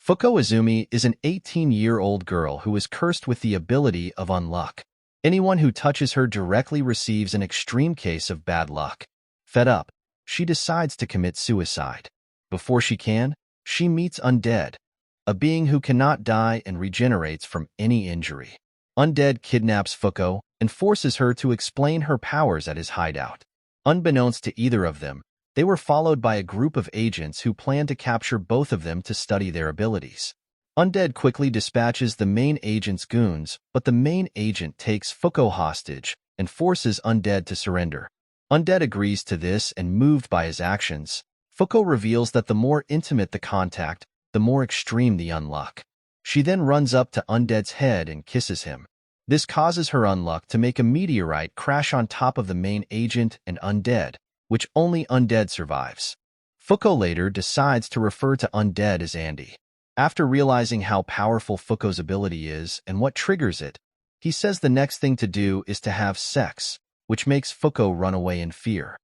Fuko Izumi is an 18-year-old girl who is cursed with the ability of unluck. Anyone who touches her directly receives an extreme case of bad luck. Fed up, she decides to commit suicide. Before she can, she meets Undead, a being who cannot die and regenerates from any injury. Undead kidnaps Fuko and forces her to explain her powers at his hideout. Unbeknownst to either of them, they were followed by a group of agents who plan to capture both of them to study their abilities. Undead quickly dispatches the main agent's goons, but the main agent takes Fuko hostage and forces Undead to surrender. Undead agrees to this, and moved by his actions, Fuko reveals that the more intimate the contact, the more extreme the unluck. She then runs up to Undead's head and kisses him. This causes her unluck to make a meteorite crash on top of the main agent and Undead, which only Undead survives. Fuko later decides to refer to Undead as Andy. After realizing how powerful Fuko's ability is and what triggers it, he says the next thing to do is to have sex, which makes Fuko run away in fear.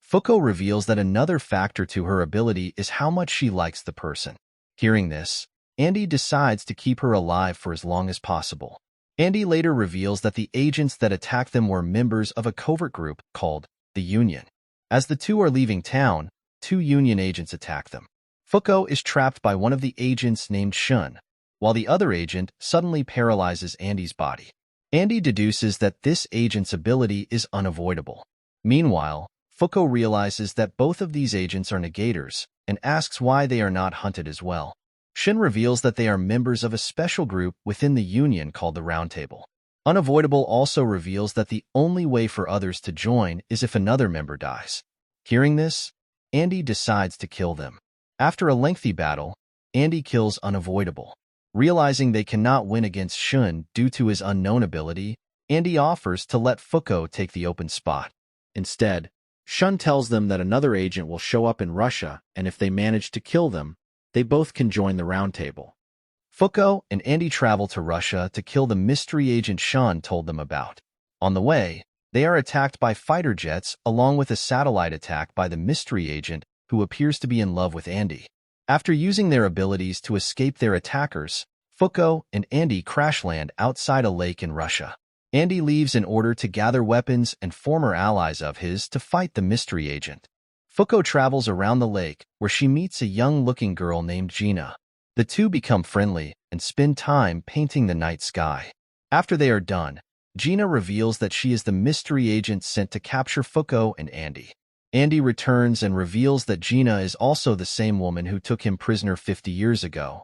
Fuko reveals that another factor to her ability is how much she likes the person. Hearing this, Andy decides to keep her alive for as long as possible. Andy later reveals that the agents that attacked them were members of a covert group called the Union. As the two are leaving town, two Union agents attack them. Fuko is trapped by one of the agents named Shun, while the other agent suddenly paralyzes Andy's body. Andy deduces that this agent's ability is unavoidable. Meanwhile, Fuko realizes that both of these agents are negators and asks why they are not hunted as well. Shun reveals that they are members of a special group within the Union called the Round Table. Unavoidable also reveals that the only way for others to join is if another member dies. Hearing this, Andy decides to kill them. After a lengthy battle, Andy kills Unavoidable. Realizing they cannot win against Shun due to his unknown ability, Andy offers to let Fuko take the open spot. Instead, Shun tells them that another agent will show up in Russia, and if they manage to kill them, they both can join the Round Table. Fuko and Andy travel to Russia to kill the mystery agent Shun told them about. On the way, they are attacked by fighter jets along with a satellite attack by the mystery agent who appears to be in love with Andy. After using their abilities to escape their attackers, Fuko and Andy crash land outside a lake in Russia. Andy leaves in order to gather weapons and former allies of his to fight the mystery agent. Fuko travels around the lake where she meets a young-looking girl named Gina. The two become friendly and spend time painting the night sky. After they are done, Gina reveals that she is the mystery agent sent to capture Fuko and Andy. Andy returns and reveals that Gina is also the same woman who took him prisoner 50 years ago.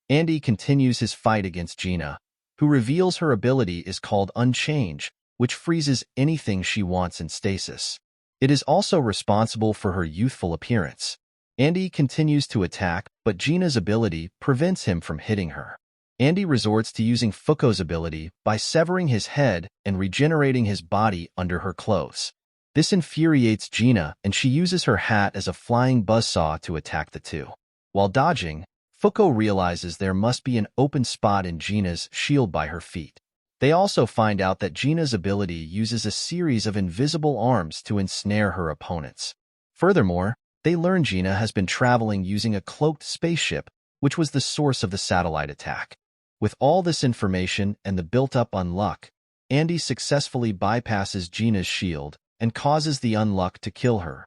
Andy continues his fight against Gina, who reveals her ability is called Unchange, which freezes anything she wants in stasis. It is also responsible for her youthful appearance. Andy continues to attack, but Gina's ability prevents him from hitting her. Andy resorts to using Fuko's ability by severing his head and regenerating his body under her clothes. This infuriates Gina, and she uses her hat as a flying buzzsaw to attack the two. While dodging, Fuko realizes there must be an open spot in Gina's shield by her feet. They also find out that Gina's ability uses a series of invisible arms to ensnare her opponents. Furthermore, they learn Gina has been traveling using a cloaked spaceship, which was the source of the satellite attack. With all this information and the built-up unluck, Andy successfully bypasses Gina's shield and causes the unluck to kill her.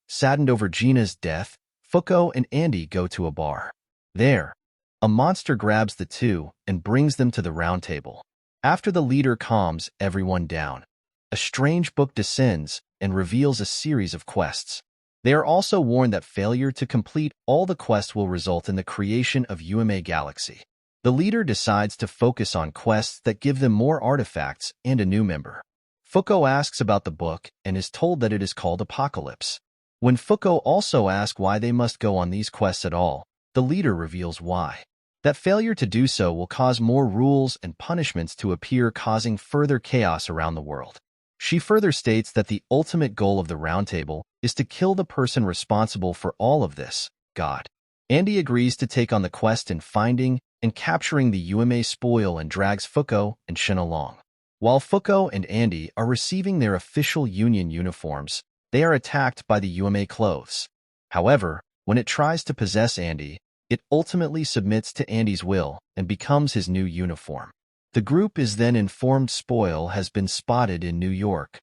Saddened over Gina's death, Fuko and Andy go to a bar. There, a monster grabs the two and brings them to the Round Table. After the leader calms everyone down, a strange book descends and reveals a series of quests. They are also warned that failure to complete all the quests will result in the creation of UMA Galaxy. The leader decides to focus on quests that give them more artifacts and a new member. Fuko asks about the book and is told that it is called Apocalypse. When Fuko also asks why they must go on these quests at all, the leader reveals why. That failure to do so will cause more rules and punishments to appear, causing further chaos around the world. She further states that the ultimate goal of the Round Table is to kill the person responsible for all of this, God. Andy agrees to take on the quest in finding and capturing the UMA spoil and drags Fuko and Shin along. While Fuko and Andy are receiving their official Union uniforms, they are attacked by the UMA clothes. However, when it tries to possess Andy, It ultimately submits to Andy's will and becomes his new uniform. The group is then informed Spoil has been spotted in New York.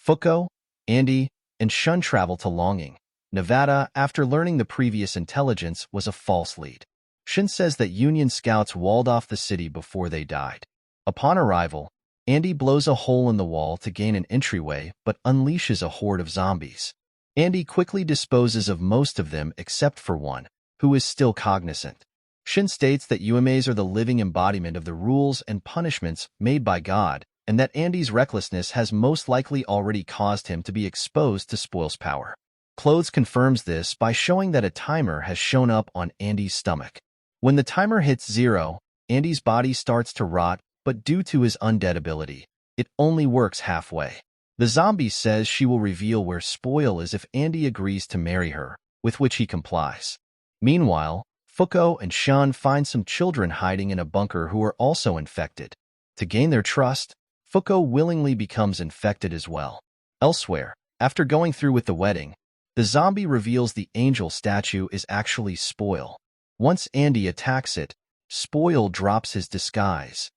Fuko, Andy, and Shun travel to Longing, Nevada after learning the previous intelligence was a false lead. Shun says that Union scouts walled off the city before they died. Upon arrival, Andy blows a hole in the wall to gain an entryway but unleashes a horde of zombies. Andy quickly disposes of most of them except for one, who is still cognizant. Shin states that UMAs are the living embodiment of the rules and punishments made by God, and that Andy's recklessness has most likely already caused him to be exposed to Spoil's power. Clothes confirms this by showing that a timer has shown up on Andy's stomach. When the timer hits 0, Andy's body starts to rot, but due to his undead ability, it only works halfway. The zombie says she will reveal where Spoil is if Andy agrees to marry her, with which he complies. Meanwhile, Fuko and Shun find some children hiding in a bunker who are also infected. To gain their trust, Fuko willingly becomes infected as well. Elsewhere, after going through with the wedding, the zombie reveals the angel statue is actually Spoil. Once Andy attacks it, Spoil drops his disguise.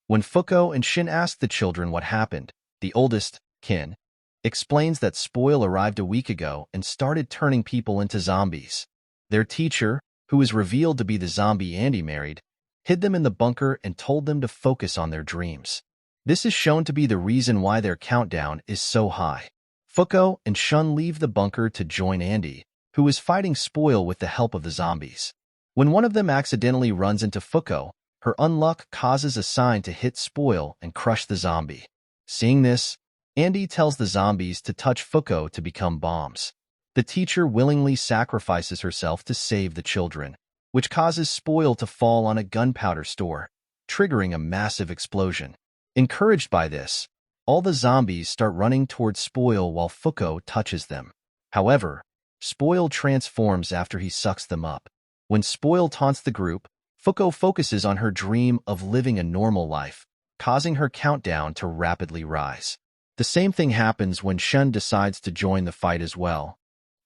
When Fuko and Shin ask the children what happened, the oldest, Kin, explains that Spoil arrived a week ago and started turning people into zombies. Their teacher, who is revealed to be the zombie Andy married, hid them in the bunker and told them to focus on their dreams. This is shown to be the reason why their countdown is so high. Fuko and Shun leave the bunker to join Andy, who is fighting Spoil with the help of the zombies. When one of them accidentally runs into Fuko, her unluck causes a sign to hit Spoil and crush the zombie. Seeing this, Andy tells the zombies to touch Fuko to become bombs. The teacher willingly sacrifices herself to save the children, which causes Spoil to fall on a gunpowder store, triggering a massive explosion. Encouraged by this, all the zombies start running towards Spoil while Fuko touches them. However, Spoil transforms after he sucks them up. When Spoil taunts the group, Fuko focuses on her dream of living a normal life, causing her countdown to rapidly rise. The same thing happens when Shun decides to join the fight as well.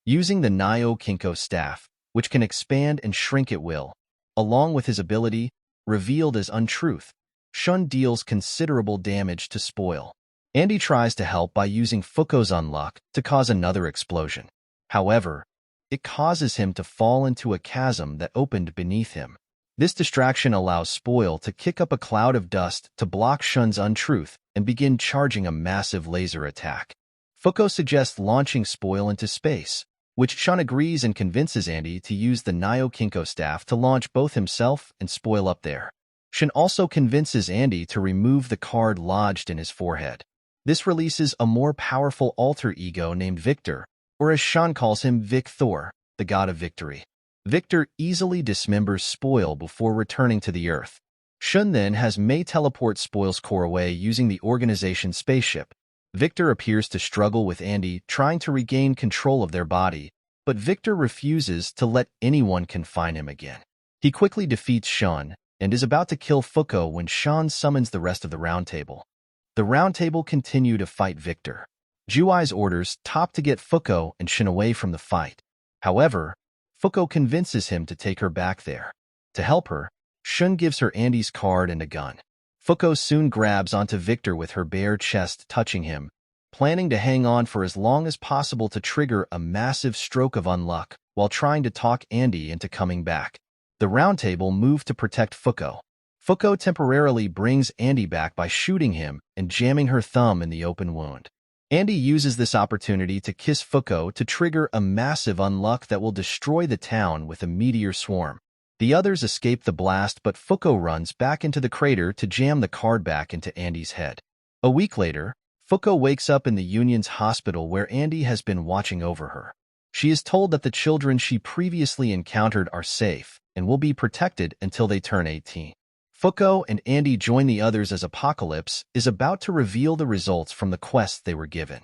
Using the Nyo Kinko staff, which can expand and shrink at will, along with his ability, revealed as untruth, Shun deals considerable damage to Spoil. Andy tries to help by using Fuko's unluck to cause another explosion. However, it causes him to fall into a chasm that opened beneath him. This distraction allows Spoil to kick up a cloud of dust to block Shun's untruth and begin charging a massive laser attack. Fuko suggests launching Spoil into space, which Shun agrees and convinces Andy to use the Nyo Kinko staff to launch both himself and Spoil up there. Shun also convinces Andy to remove the card lodged in his forehead. This releases a more powerful alter ego named Victor, or as Shun calls him, Vic Thor, the god of victory. Victor easily dismembers Spoil before returning to the Earth. Shun then has Mei teleport Spoil's core away using the organization's spaceship. Victor appears to struggle with Andy trying to regain control of their body, but Victor refuses to let anyone confine him again. He quickly defeats Shun and is about to kill Fuko when Shun summons the rest of the Round Table. The Round Table continue to fight Victor. Juai's orders Top to get Fuko and Shun away from the fight. However, Fuko convinces him to take her back there. To help her, Shun gives her Andy's card and a gun. Fuko soon grabs onto Victor with her bare chest touching him, planning to hang on for as long as possible to trigger a massive stroke of unluck while trying to talk Andy into coming back. The Round Table move to protect Fuko. Fuko temporarily brings Andy back by shooting him and jamming her thumb in the open wound. Andy uses this opportunity to kiss Fuko to trigger a massive unluck that will destroy the town with a meteor swarm. The others escape the blast, but Fuko runs back into the crater to jam the card back into Andy's head. A week later, Fuko wakes up in the Union's hospital where Andy has been watching over her. She is told that the children she previously encountered are safe and will be protected until they turn 18. Fuko and Andy join the others as Apocalypse is about to reveal the results from the quest they were given.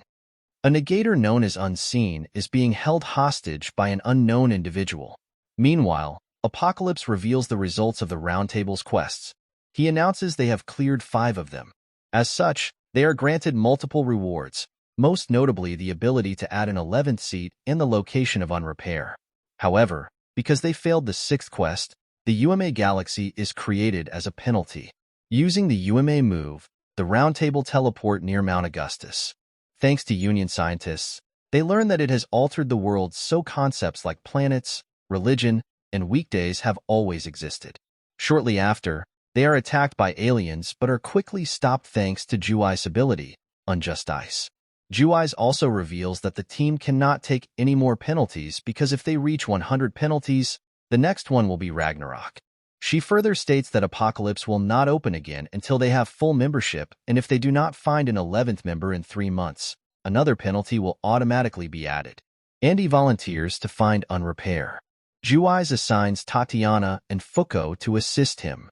A negator known as Unseen is being held hostage by an unknown individual. Meanwhile, Apocalypse reveals the results of the Round Table's quests. He announces they have cleared 5 of them. As such, they are granted multiple rewards, most notably the ability to add an 11th seat and the location of Unrepair. However, Because they failed the sixth quest, the UMA Galaxy is created as a penalty. Using the UMA move, the Roundtable teleport near Mount Augustus. Thanks to Union scientists, they learn that it has altered the world so concepts like planets, religion, and weekdays have always existed. Shortly after, they are attacked by aliens but are quickly stopped thanks to Juai's ability, Unjust Ice. Juai's also reveals that the team cannot take any more penalties because if they reach 100 penalties, the next one will be Ragnarok. She further states that Apocalypse will not open again until they have full membership, and if they do not find an 11th member in 3 months, another penalty will automatically be added. Andy volunteers to find Unrepair. Juai's assigns Tatiana and Fuko to assist him.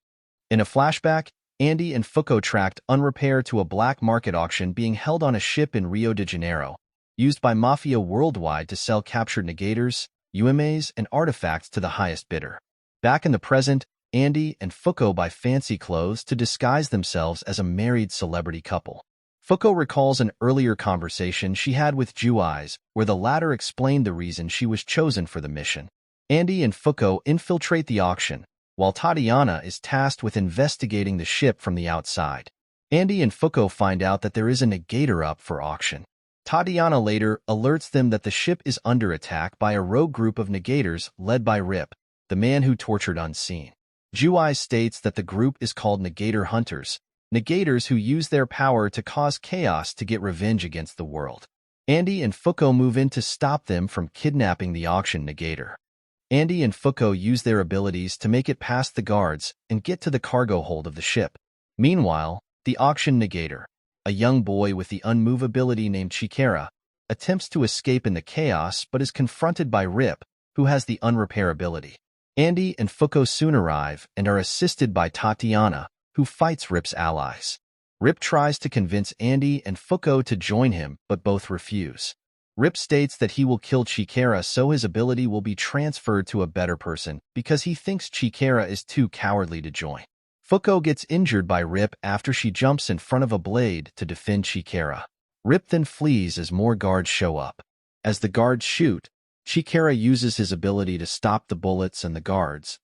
In a flashback, Andy and Fuko tracked Unrepair to a black market auction being held on a ship in Rio de Janeiro, used by Mafia worldwide to sell captured negators, UMAs, and artifacts to the highest bidder. Back in the present, Andy and Fuko buy fancy clothes to disguise themselves as a married celebrity couple. Fuko recalls an earlier conversation she had with Juai's, where the latter explained the reason she was chosen for the mission. Andy and Fuko infiltrate the auction, while Tatiana is tasked with investigating the ship from the outside. Andy and Fuko find out that there is a negator up for auction. Tatiana later alerts them that the ship is under attack by a rogue group of negators led by Rip, the man who tortured Unseen. Juai states that the group is called Negator Hunters, negators who use their power to cause chaos to get revenge against the world. Andy and Fuko move in to stop them from kidnapping the auction negator. Andy and Fuko use their abilities to make it past the guards and get to the cargo hold of the ship. Meanwhile, the auction negator, a young boy with the unmovability named Chikara, attempts to escape in the chaos but is confronted by Rip, who has the unrepair ability. Andy and Fuko soon arrive and are assisted by Tatiana, who fights Rip's allies. Rip tries to convince Andy and Fuko to join him, but both refuse. Rip states that he will kill Chikara so his ability will be transferred to a better person because he thinks Chikara is too cowardly to join. Fuko gets injured by Rip after she jumps in front of a blade to defend Chikara. Rip then flees as more guards show up. As the guards shoot, Chikara uses his ability to stop the bullets and the guards,